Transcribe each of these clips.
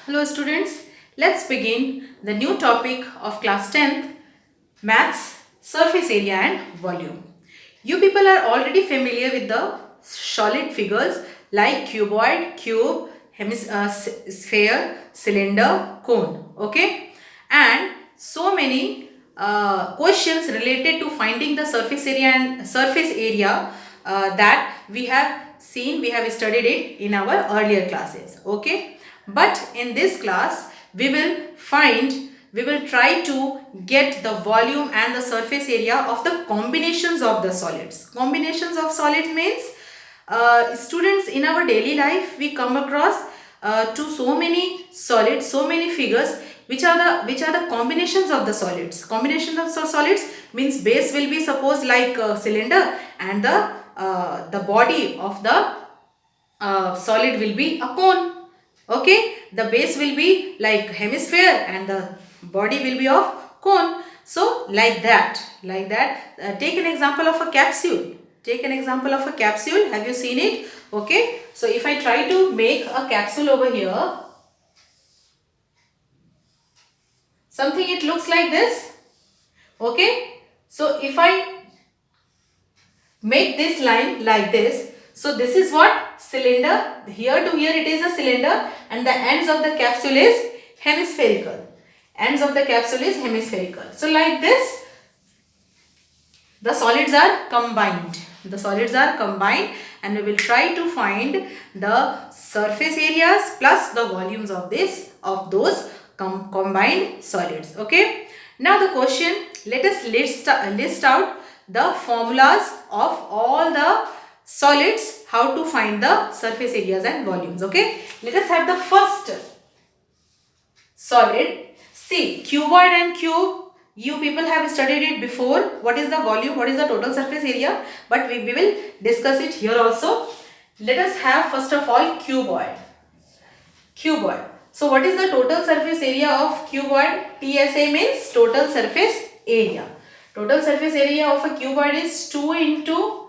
Hello students, let's begin the new topic of class 10th, maths, surface area and volume. You people are already familiar with the solid figures like cuboid, cube, sphere, cylinder, cone, okay? And so many questions related to finding the surface area that we have studied it in our earlier classes, okay? But in this class, we will try to get the volume and the surface area of the combinations of the solids. Combinations of solids means students, in our daily life we come across to so many solids, so many figures which are the combinations of the solids. Combinations of solids means base will be suppose like a cylinder and the body of the solid will be a cone. Okay, the base will be like hemisphere and the body will be of cone. So take an example of a capsule. Take an example of a capsule. Have you seen it? Okay, so if I try to make a capsule over here, something it looks like this. Okay, so if I make this line like this, so this is what cylinder, here to here it is a cylinder and the ends of the capsule is hemispherical. Ends of the capsule is hemispherical. So like this, the solids are combined. The solids are combined and we will try to find the surface areas plus the volumes of those combined solids. Okay. Now the question, let us list out the formulas of all the solids, how to find the surface areas and volumes. Okay. Let us have the first solid. See, cuboid and cube, you people have studied it before. What is the volume, what is the total surface area, but we will discuss it here also. Let us have first of all cuboid. Cuboid. So what is the total surface area of cuboid? TSA means total surface area. Total surface area of a cuboid is 2 into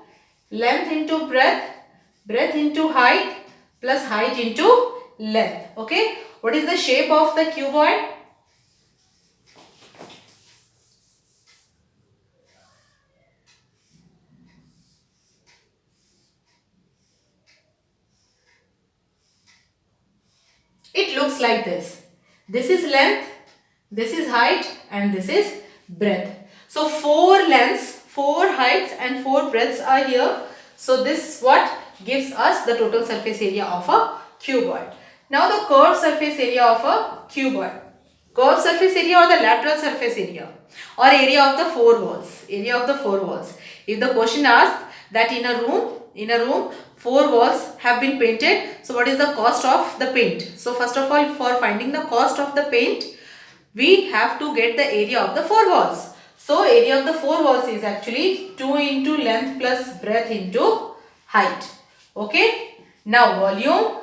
length into breadth, breadth into height plus height into length. Okay. What is the shape of the cuboid? It looks like this. This is length, this is height and this is breadth. So 4 lengths, 4 heights and 4 breadths are here. So this what gives us the total surface area of a cuboid. Now the curved surface area of a cuboid. Curved surface area or the lateral surface area or area of the 4 walls. Area of the 4 walls. If the question asks that in a room 4 walls have been painted, so what is the cost of the paint? So first of all, for finding the cost of the paint, we have to get the area of the 4 walls. So area of the 4 walls is actually 2 into length plus breadth into height. Okay. Now volume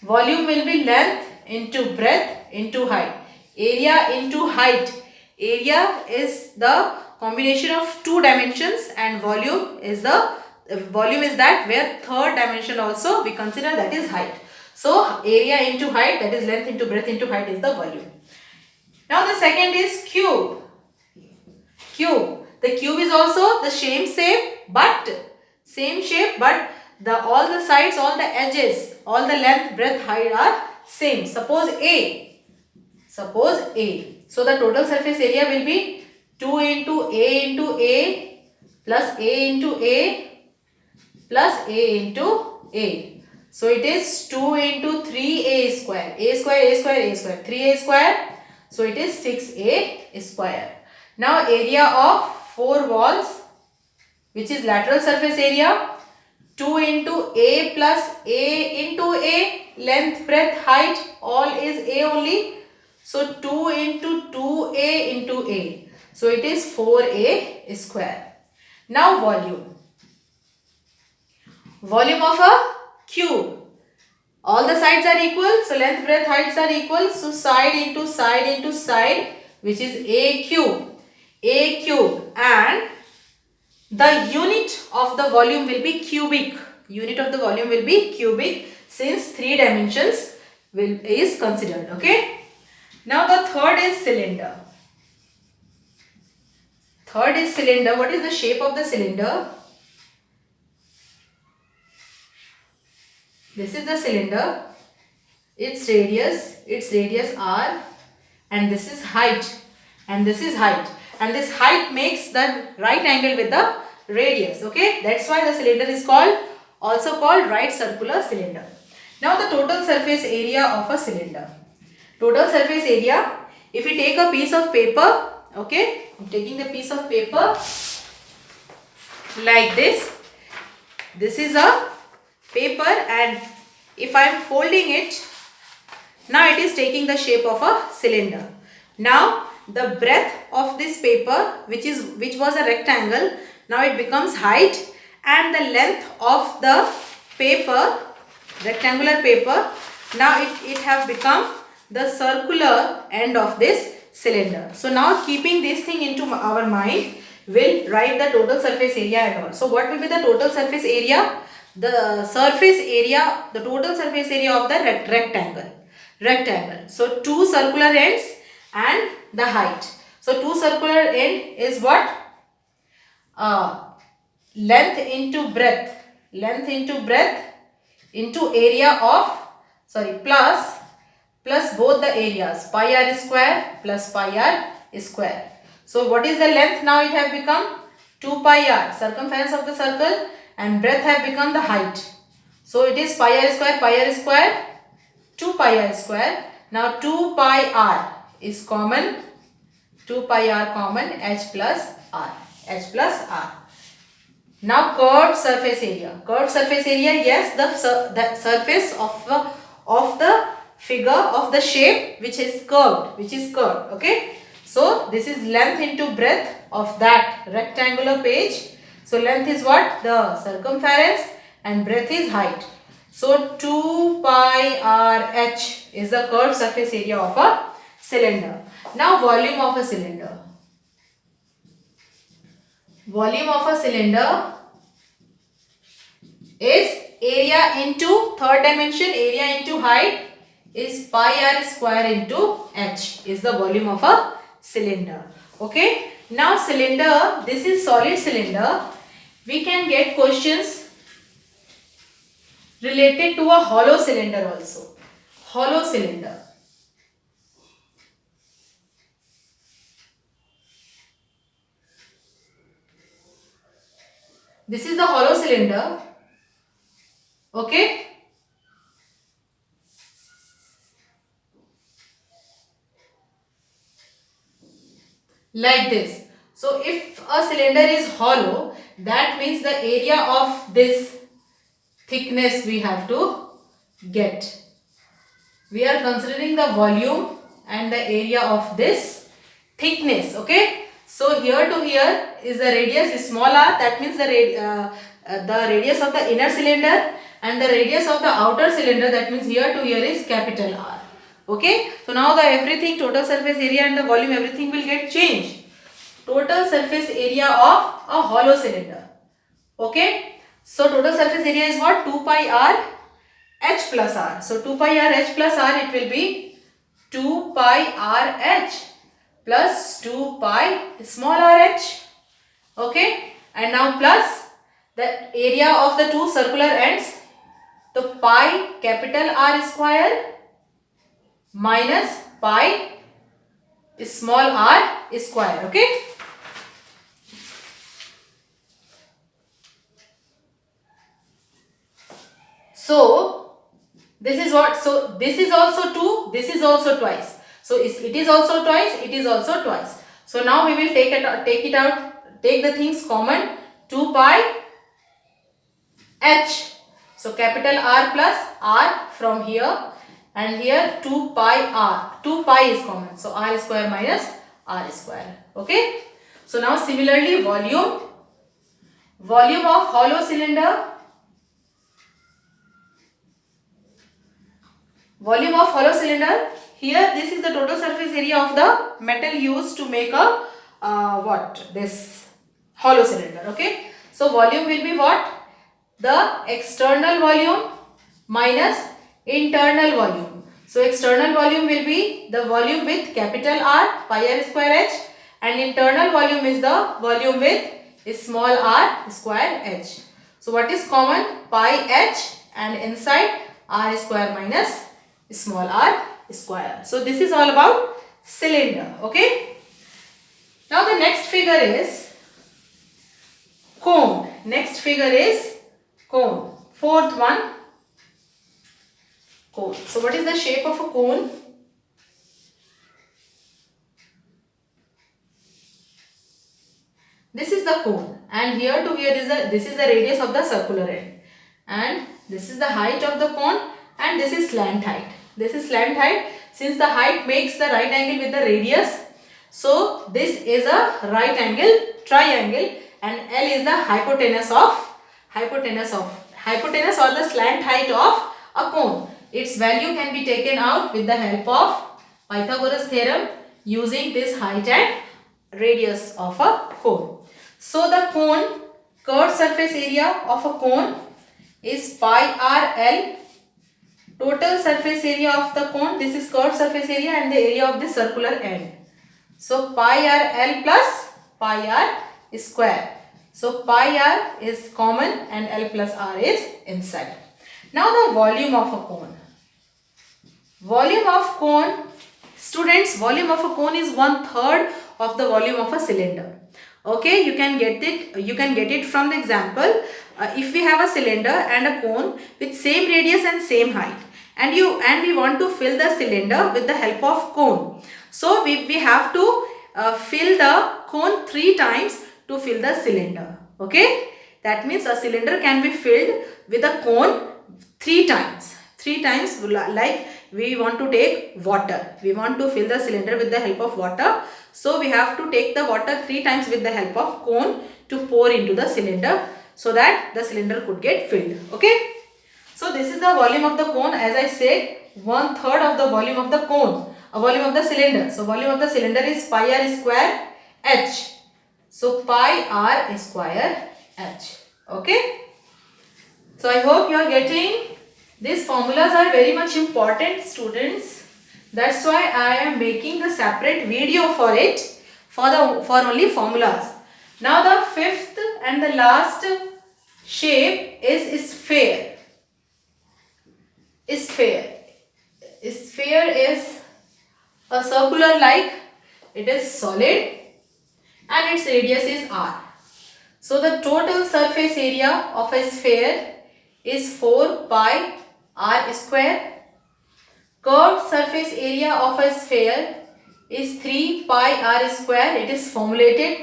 will be length into breadth into height. Area into height. Area is the combination of 2 dimensions and volume is that where third dimension also we consider, that is height. So area into height, that is length into breadth into height, is the volume. Now the second is cube. Cube. The cube is also the same shape but all the sides, all the edges, all the length, breadth, height are same. Suppose A. So the total surface area will be 2 into A plus A into A plus A into A. So it is 2 into 3A square. A square, 3A square. So it is 6A square. Now area of 4 walls, which is lateral surface area, 2 into A plus A into A, length, breadth, height, all is A only. So 2 into 2A into A. So it is 4A square. Now volume. Volume of a cube. All the sides are equal. So length, breadth, heights are equal. So side into side into side, which is A cube. A cube, and the unit of the volume will be cubic. Unit of the volume will be cubic since 3 dimensions is considered. Okay. Now the third is cylinder. Third is cylinder. What is the shape of the cylinder? This is the cylinder. Its radius r, and this is height, and this is height, and this height makes the right angle with the radius. Okay, that's why the cylinder is also called right circular cylinder. Now the total surface area of a cylinder. Total surface area, if we take a piece of paper, okay, I'm taking the piece of paper like this. This is a paper, and if I am folding it, now it is taking the shape of a cylinder. Now the breadth of this paper, which was a rectangle, now it becomes height, and the length of the paper, rectangular paper, now it have become the circular end of this cylinder. So now keeping this thing into our mind, we'll write the total surface area and all. So what will be the total surface area? The total surface area of the rectangle. So two circular ends and the height. So two circular end is what? Length into breadth into area of, plus both the areas, pi r square plus pi r square. So what is the length? Now it have become 2 pi r, circumference of the circle, and breadth have become the height. So it is pi r square, 2 pi r square. Now 2 pi r is common, 2 pi r common, h plus r. Now curved surface area. Yes, the surface of the figure of the shape which is curved. Okay. So this is length into breadth of that rectangular page. So length is what? The circumference, and breadth is height. So 2 pi r h is the curved surface area of a cylinder. Now volume of a cylinder. Volume of a cylinder is area into third dimension, area into height is pi r square into h is the volume of a cylinder. Okay. Now cylinder, this is solid cylinder. We can get questions related to a hollow cylinder also. Hollow cylinder. This is the hollow cylinder. Okay. Like this. So if a cylinder is hollow, that means the area of this thickness we have to get. We are considering the volume and the area of this thickness. Okay. So here to here is the radius is small r, that means the radius of the inner cylinder, and the radius of the outer cylinder, that means here to here is capital R. Okay. So now the everything, total surface area and the volume, everything will get changed. Total surface area of a hollow cylinder. Okay. So total surface area is what? 2 pi r h plus r. So 2 pi r h plus r, it will be 2 pi r h plus 2 pi small r h. Okay. And now plus the area of the two circular ends, the pi capital R square minus pi small r square. Okay. So this is what? So this is also 2, this is also twice. So it is also twice, it is also twice. So now we will take the things common. 2 pi h. So capital R plus R from here, and here 2 pi r. 2 pi is common. So r square minus r square. Okay. So now similarly volume. Volume of hollow cylinder. Volume of hollow cylinder. Here this is the total surface area of the metal used to make a this hollow cylinder. Okay. So volume will be what? The external volume minus internal volume. So external volume will be the volume with capital R, pi r square h, and internal volume is the volume with small r square h. So what is common? Pi h, and inside r square minus small r square. So this is all about cylinder. Okay. Now the next figure is cone. Next figure is cone. Fourth one, cone. So what is the shape of a cone? This is the cone, and here to here is this is the radius of the circular end, and this is the height of the cone, and this is slant height. This is slant height. Since the height makes the right angle with the radius, so this is a right angle triangle, and L is the hypotenuse or the slant height of a cone. Its value can be taken out with the help of Pythagoras theorem using this height and radius of a cone. So the cone, curved surface area of a cone is pi r L. Total surface area of the cone, this is curved surface area and the area of the circular end. So pi r L plus pi r square. So pi r is common and L plus r is inside. Now the volume of a cone. Volume of cone, students, volume of a cone is 1/3 of the volume of a cylinder. Okay, you can get it from the example. If we have a cylinder and a cone with same radius and same height, and we want to fill the cylinder with the help of cone. So we have to fill the cone 3 times to fill the cylinder. Okay, that means a cylinder can be filled with a cone 3 times. 3 times, like we want to take water. We want to fill the cylinder with the help of water. So we have to take the water 3 times with the help of cone to pour into the cylinder so that the cylinder could get filled. Okay. So this is the volume of the cone. As I said, 1/3 of the volume of the cone, volume of the cylinder. So volume of the cylinder is pi r square h. So pi r square h. Okay. So I hope you are getting. These formulas are very much important, students. That's why I am making the separate video for it, for only formulas. Now the fifth and the last shape is sphere. Sphere. Sphere is a circular, like it is solid and its radius is r. So the total surface area of a sphere is 4 pi r square. Curved surface area of a sphere is 3 pi r square. It is formulated.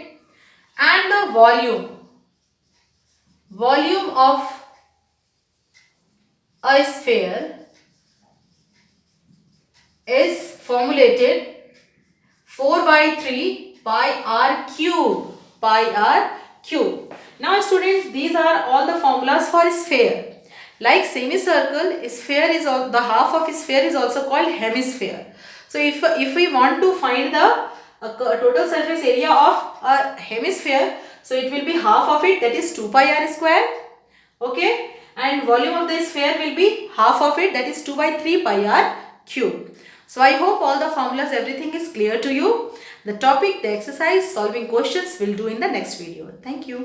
And the volume of a sphere is formulated 4 by 3 pi r cube. Pi r cube. Now students, these are all the formulas for sphere. Like semicircle, sphere is the half of sphere is also called hemisphere. So if we want to find the total surface area of a hemisphere, so it will be half of it, that is 2 pi r square. Okay, and volume of the sphere will be half of it, that is 2 by 3 pi r cube. So I hope all the formulas, everything is clear to you. The topic, the exercise, solving questions will do in the next video. Thank you.